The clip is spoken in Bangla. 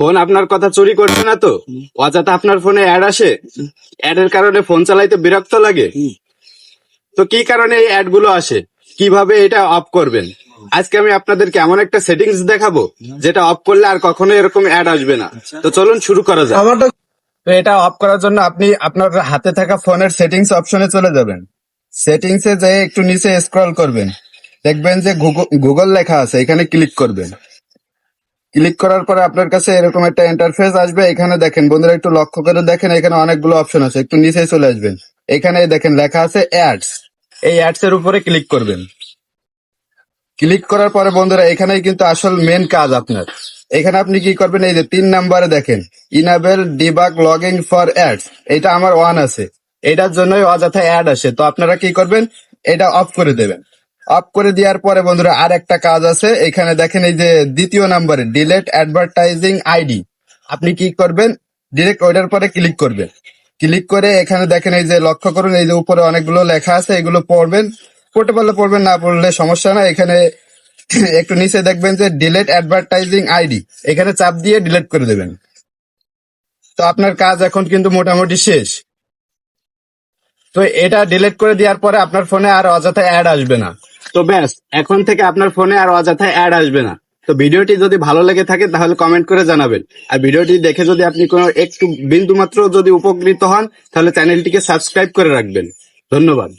ফোন আপনার কথা চুরি করছে না তো? অযথা আপনার ফোনে অ্যাড আসে, অ্যাডের কারণে ফোন চালাইতে বিরক্ত লাগে। তো কি কারণে এই অ্যাড গুলো আসে, কিভাবে এটা অফ করবেন, আজকে আমি আপনাদেরকে এমন একটা সেটিংস দেখাবো যেটা অফ করলে আর কখনো এরকম অ্যাড আসবে না। তো চলুন শুরু করা যাক। তো এটা অফ করার জন্য আপনি আপনার হাতে থাকা ফোনের সেটিংস অপশনে চলে যাবেন। সেটিংস এ যেয়ে একটু নিচে স্ক্রল করবেন, দেখবেন যে গুগল লেখা আছে, এখানে ক্লিক করবেন। ক্লিক করার পরে আপনার কাছে এরকম একটা ইন্টারফেস আসবে। এখানে দেখেন বন্ধুরা, একটু লক্ষ্য করে দেখেন, এখানে অনেকগুলো অপশন আছে, একটু নিচে চলে আসবেন। এখানে দেখেন লেখা আছে অ্যাডস, এই অ্যাডস এর উপরে ক্লিক করবেন। ক্লিক করার পরে বন্ধুরা, এখানেই কিন্তু আসল মেন কাজ আপনার। এখানে আপনি কি করবেন, এই যে 3 নাম্বারে দেখেন enable debug login for ads, এটা আমার অন আছে, এটার জন্যই অযথা অ্যাড আসে। তো আপনারা কি করবেন, এটা অফ করে দেবেন। অফ করে দেওয়ার পরে বন্ধুরা আর একটা কাজ আছে, এখানে দেখেন এই যে 2য় নাম্বারে ডিলেট অ্যাডভার্টাইজিং আইডি, আপনি কি করবেন, ডিরেক্ট ওইটার পরে ক্লিক করবেন। ক্লিক করে এখানে দেখেন এই যে লক্ষ্য করুন, এই যে উপরে অনেকগুলো লেখা আছে, এগুলো পড়বেন, পড়তে পারলে পড়বেন, না পড়লে সমস্যা না। এখানে একটু নিচে দেখবেন যে ডিলেট অ্যাডভার্টাইজিং আইডি, এখানে চাপ দিয়ে ডিলিট করে দেবেন। তো আপনার কাজ এখন কিন্তু মোটামুটি শেষ। তো এটা ডিলিট করে দেওয়ার পরে আপনার ফোনে আর অযথা অ্যাড আসবে না। তো ব্যাস, এখন থেকে আপনার ফোনে আর অযথা অ্যাড আসবে না। তো ভিডিওটি যদি ভালো লেগে থাকে তাহলে কমেন্ট করে জানাবেন। আর ভিডিওটি দেখে যদি আপনি কোনো একটু বিন্দু মাত্র যদি উপকৃত হন, তাহলে চ্যানেলটিকে সাবস্ক্রাইব করে রাখবেন। ধন্যবাদ।